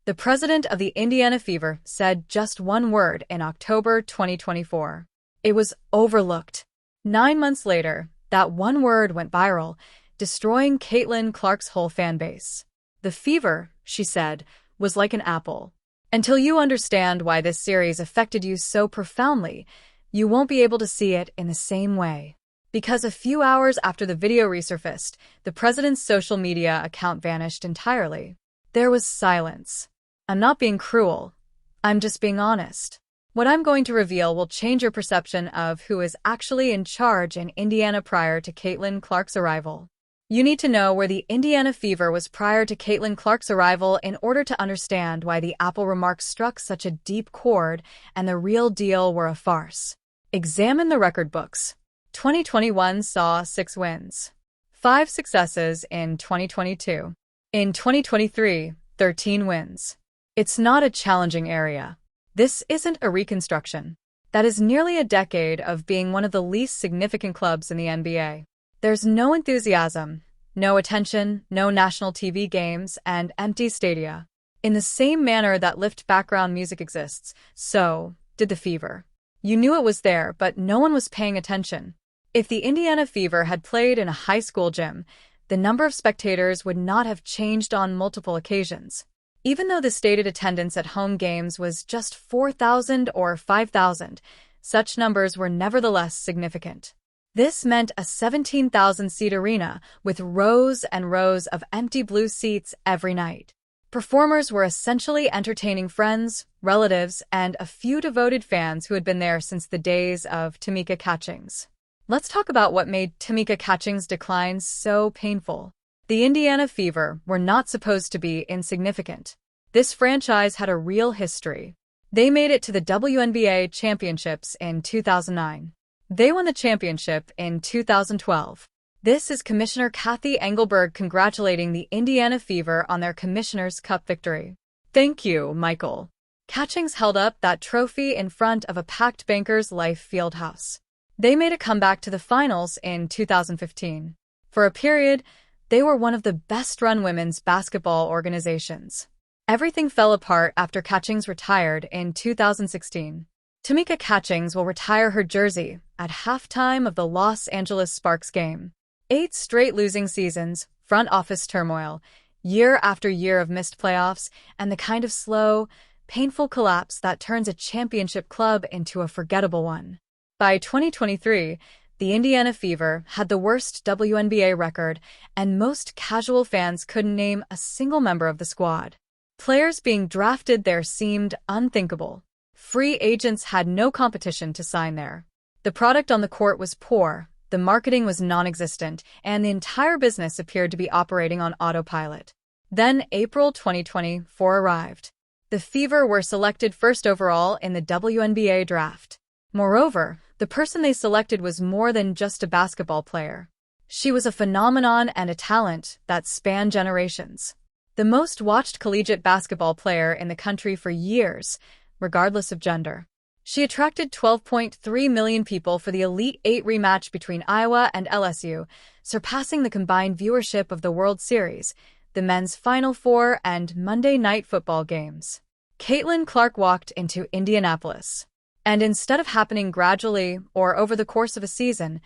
The president of the Indiana Fever said just one word in October 2024. It was overlooked. 9 months later, that one word went viral, destroying Caitlin Clark's whole fan base. The Fever, she said, was like an apple. Until you understand why this series affected you so profoundly, you won't be able to see it in the same way. Because a few hours after the video resurfaced, the president's social media account vanished entirely. There was silence. I'm not being cruel. I'm just being honest. What I'm going to reveal will change your perception of who is actually in charge in Indiana prior to Caitlin Clark's arrival. You need to know where the Indiana Fever was prior to Caitlin Clark's arrival in order to understand why the Apple remarks struck such a deep chord and the real deal were a farce. Examine the record books. 2021 saw 6 wins. 5 successes in 2022. In 2023, 13 wins. It's not a challenging area. This isn't a reconstruction. That is nearly a decade of being one of the least significant clubs in the NBA. There's no enthusiasm, no attention, no national TV games, and empty stadia. In the same manner that lift background music exists, so did the Fever. You knew it was there, but no one was paying attention. If the Indiana Fever had played in a high school gym, the number of spectators would not have changed on multiple occasions. Even though the stated attendance at home games was just 4,000 or 5,000, such numbers were nevertheless significant. This meant a 17,000-seat arena with rows and rows of empty blue seats every night. Performers were essentially entertaining friends, relatives, and a few devoted fans who had been there since the days of Tamika Catchings. Let's talk about what made Tamika Catchings' decline so painful. The Indiana Fever were not supposed to be insignificant. This franchise had a real history. They made it to the WNBA championships in 2009. They won the championship in 2012. This is Commissioner Kathy Engelberg congratulating the Indiana Fever on their Commissioner's Cup victory. Thank you, Michael. Catchings held up that trophy in front of a packed Bankers Life Fieldhouse. They made a comeback to the finals in 2015. For a period, they were one of the best-run women's basketball organizations. Everything fell apart after Catchings retired in 2016. Tamika Catchings will retire her jersey at halftime of the Los Angeles Sparks game. 8 straight losing seasons, front office turmoil, year after year of missed playoffs, and the kind of slow, painful collapse that turns a championship club into a forgettable one. By 2023, the Indiana Fever had the worst WNBA record, and most casual fans couldn't name a single member of the squad. Players being drafted there seemed unthinkable. Free agents had no competition to sign there. The product on the court was poor, the marketing was non-existent, and the entire business appeared to be operating on autopilot. Then April 2024 arrived. The Fever were selected first overall in the WNBA draft. Moreover, the person they selected was more than just a basketball player. She was a phenomenon and a talent that spanned generations. The most watched collegiate basketball player in the country for years, regardless of gender. She attracted 12.3 million people for the Elite Eight rematch between Iowa and LSU, surpassing the combined viewership of the World Series, the men's Final Four, and Monday Night Football games. Caitlin Clark walked into Indianapolis. And instead of happening gradually or over the course of a season,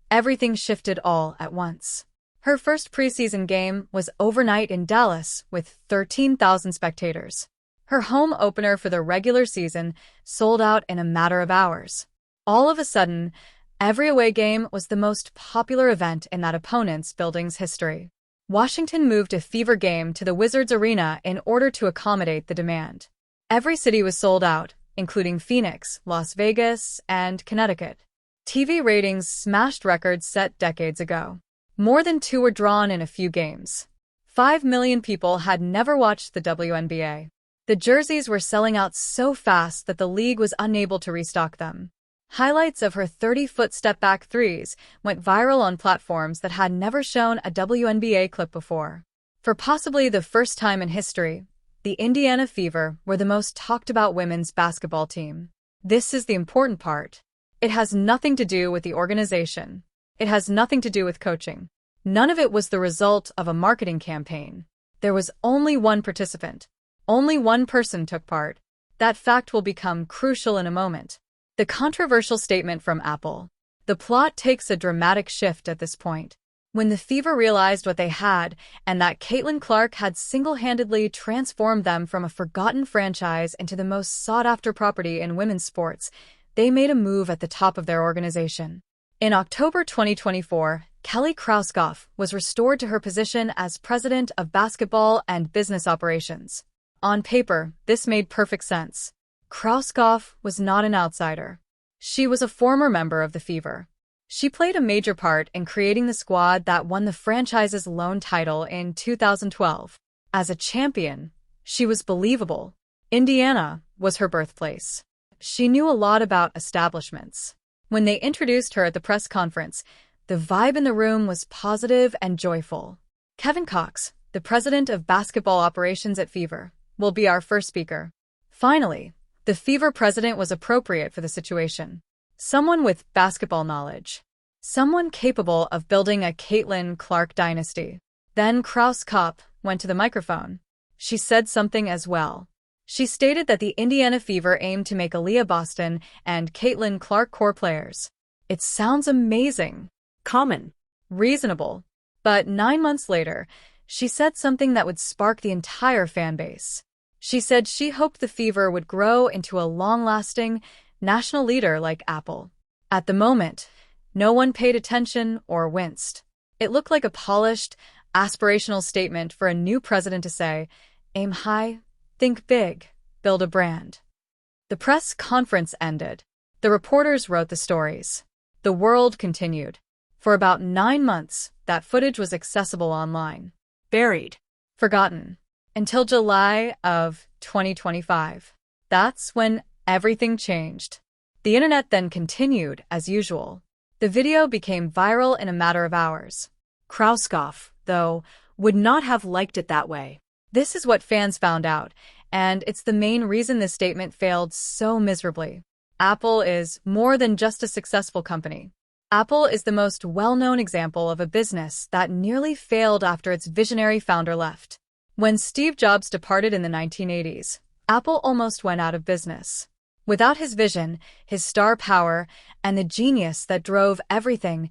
everything shifted all at once. Her first preseason game was overnight in Dallas with 13,000 spectators. Her home opener for the regular season sold out in a matter of hours. All of a sudden, every away game was the most popular event in that opponent's building's history. Washington moved a Fever game to the Wizards Arena in order to accommodate the demand. Every city was sold out, including Phoenix, Las Vegas, and Connecticut. TV ratings smashed records set decades ago. More than 2 were drawn in a few games. 5 million people had never watched the WNBA. The jerseys were selling out so fast that the league was unable to restock them. Highlights of her 30-foot step-back threes went viral on platforms that had never shown a WNBA clip before. For possibly the first time in history, the Indiana Fever were the most talked-about women's basketball team. This is the important part. It has nothing to do with the organization. It has nothing to do with coaching. None of it was the result of a marketing campaign. There was only one participant, Only one person took part. That fact will become crucial in a moment. The controversial statement from Apple. The plot takes a dramatic shift at this point. When the Fever realized what they had, and that Caitlin Clark had single-handedly transformed them from a forgotten franchise into the most sought-after property in women's sports, they made a move at the top of their organization. In October 2024, Kelly Krauskopf was restored to her position as president of basketball and business operations. On paper, this made perfect sense. Krauskopf was not an outsider. She was a former member of the Fever. She played a major part in creating the squad that won the franchise's lone title in 2012. As a champion, she was believable. Indiana was her birthplace. She knew a lot about establishments. When they introduced her at the press conference, the vibe in the room was positive and joyful. Kevin Cox, the president of basketball operations at Fever, will be our first speaker. Finally, the Fever president was appropriate for the situation. Someone with basketball knowledge. Someone capable of building a Caitlin Clark dynasty. Then Krauskopf went to the microphone. She said something as well. She stated that the Indiana Fever aimed to make Aaliyah Boston and Caitlin Clark core players. It sounds amazing. Common. Reasonable. But 9 months later, she said something that would spark the entire fan base. She said she hoped the Fever would grow into a long-lasting, national leader like Apple. At the moment, no one paid attention or winced. It looked like a polished, aspirational statement for a new president to say, aim high, think big, build a brand. The press conference ended. The reporters wrote the stories. The world continued. For about 9 months, that footage was accessible online. Buried. Forgotten. Until July of 2025. That's when everything changed. The internet then continued as usual. The video became viral in a matter of hours. Krauskopf, though, would not have liked it that way. This is what fans found out, and it's the main reason this statement failed so miserably. Apple is more than just a successful company. Apple is the most well-known example of a business that nearly failed after its visionary founder left. When Steve Jobs departed in the 1980s, Apple almost went out of business. Without his vision, his star power, and the genius that drove everything,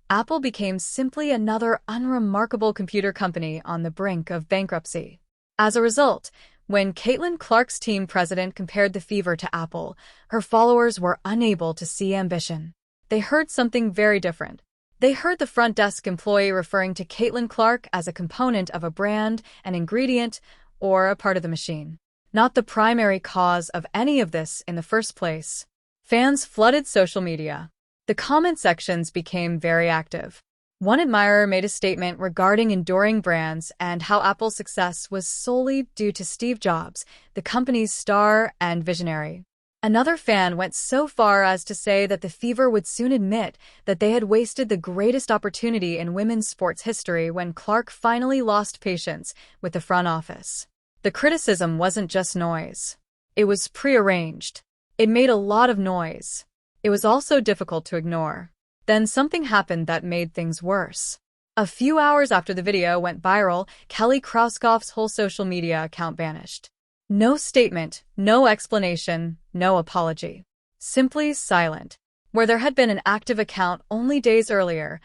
Apple became simply another unremarkable computer company on the brink of bankruptcy. As a result, when Caitlin Clark's team president compared the Fever to Apple, her followers were unable to see ambition. They heard something very different. They heard the front desk employee referring to Caitlin Clark as a component of a brand, an ingredient, or a part of the machine. Not the primary cause of any of this in the first place. Fans flooded social media. The comment sections became very active. One admirer made a statement regarding enduring brands and how Apple's success was solely due to Steve Jobs, the company's star and visionary. Another fan went so far as to say that the Fever would soon admit that they had wasted the greatest opportunity in women's sports history when Clark finally lost patience with the front office. The criticism wasn't just noise. It was prearranged. It made a lot of noise. It was also difficult to ignore. Then something happened that made things worse. A few hours after the video went viral, Kelly Krauskopf's whole social media account vanished. No statement, no explanation, no apology. Simply silent. Where there had been an active account only days earlier,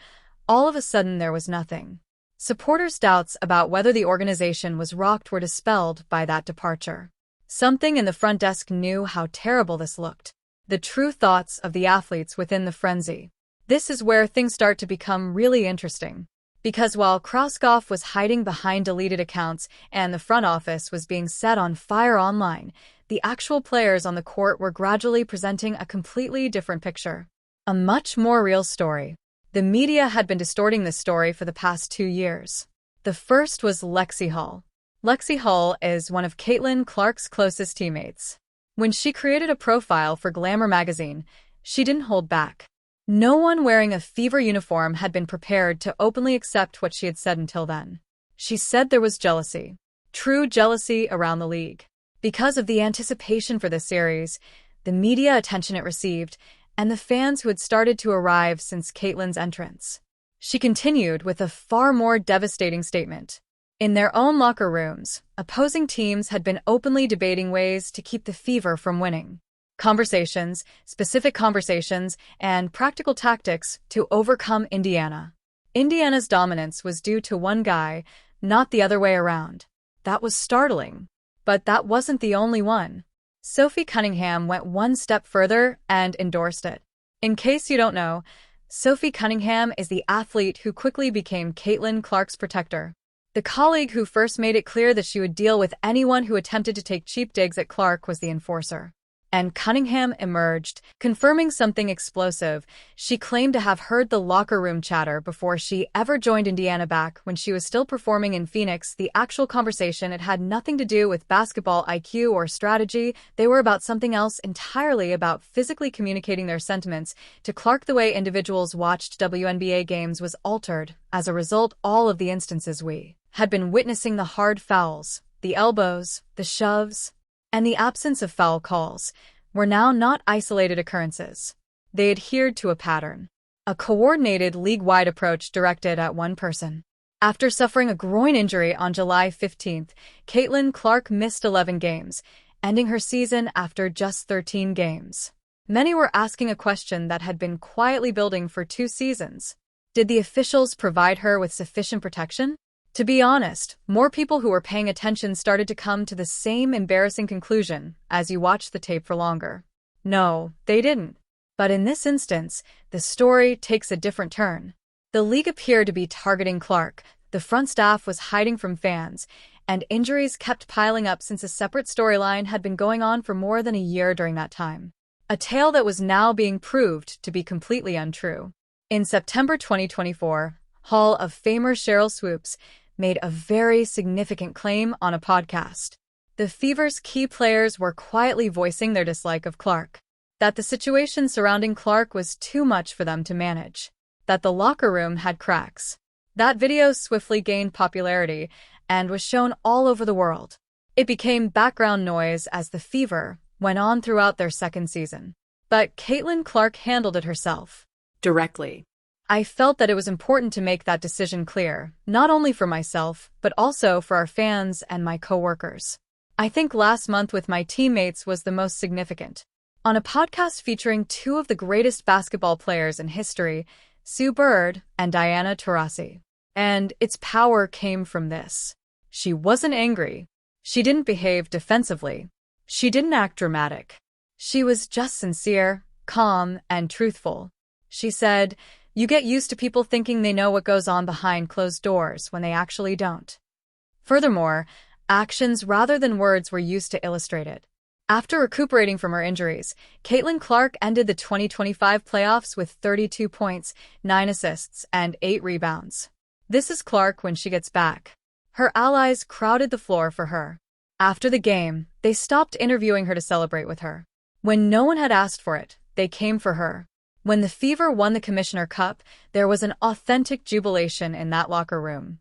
all of a sudden there was nothing. Supporters' doubts about whether the organization was rocked were dispelled by that departure. Something in the front desk knew how terrible this looked. The true thoughts of the athletes within the frenzy. This is where things start to become really interesting. Because while Krauskopf was hiding behind deleted accounts and the front office was being set on fire online, the actual players on the court were gradually presenting a completely different picture. A much more real story. The media had been distorting this story for the past 2 years. The first was Lexi Hall. Lexi Hall is one of Caitlin Clark's closest teammates. When she created a profile for Glamour magazine, she didn't hold back. No one wearing a Fever uniform had been prepared to openly accept what she had said until then. She said there was jealousy. True jealousy around the league. Because of the anticipation for this series, the media attention it received, and the fans who had started to arrive since Caitlin's entrance. She continued with a far more devastating statement. In their own locker rooms, opposing teams had been openly debating ways to keep the Fever from winning. Conversations, specific conversations, and practical tactics to overcome Indiana. Indiana's dominance was due to one guy, not the other way around. That was startling. But that wasn't the only one. Sophie Cunningham went one step further and endorsed it. In case you don't know, Sophie Cunningham is the athlete who quickly became Caitlin Clark's protector. The colleague who first made it clear that she would deal with anyone who attempted to take cheap digs at Clark was the enforcer. And Cunningham emerged, confirming something explosive. She claimed to have heard the locker room chatter before she ever joined Indiana back when she was still performing in Phoenix. The actual conversation, it had nothing to do with basketball IQ or strategy. They were about something else entirely, about physically communicating their sentiments. To Clark, the way individuals watched WNBA games was altered. As a result, all of the instances we had been witnessing, the hard fouls, the elbows, the shoves, and the absence of foul calls, were now not isolated occurrences. They adhered to a pattern, a coordinated league-wide approach directed at one person. After suffering a groin injury on July 15th, Caitlin Clark missed 11 games, ending her season after just 13 games. Many were asking a question that had been quietly building for 2 seasons. Did the officials provide her with sufficient protection? To be honest, more people who were paying attention started to come to the same embarrassing conclusion as you watched the tape for longer. No, they didn't. But in this instance, the story takes a different turn. The league appeared to be targeting Clark, the front staff was hiding from fans, and injuries kept piling up since a separate storyline had been going on for more than a year during that time. A tale that was now being proved to be completely untrue. In September 2024, Hall of Famer Sheryl Swoopes made a very significant claim on a podcast. The Fever's key players were quietly voicing their dislike of Clark. That the situation surrounding Clark was too much for them to manage. That the locker room had cracks. That video swiftly gained popularity and was shown all over the world. It became background noise as the Fever went on throughout their second season. But Caitlin Clark handled it herself. Directly. I felt that it was important to make that decision clear, not only for myself, but also for our fans and my coworkers. I think last month with my teammates was the most significant. On a podcast featuring 2 of the greatest basketball players in history, Sue Bird and Diana Taurasi. And its power came from this. She wasn't angry. She didn't behave defensively. She didn't act dramatic. She was just sincere, calm, and truthful. She said, "You get used to people thinking they know what goes on behind closed doors when they actually don't." Furthermore, actions rather than words were used to illustrate it. After recuperating from her injuries, Caitlin Clark ended the 2025 playoffs with 32 points, 9 assists, and 8 rebounds. This is Clark when she gets back. Her allies crowded the floor for her. After the game, they stopped interviewing her to celebrate with her. When no one had asked for it, they came for her. When the Fever won the Commissioner Cup, there was an authentic jubilation in that locker room.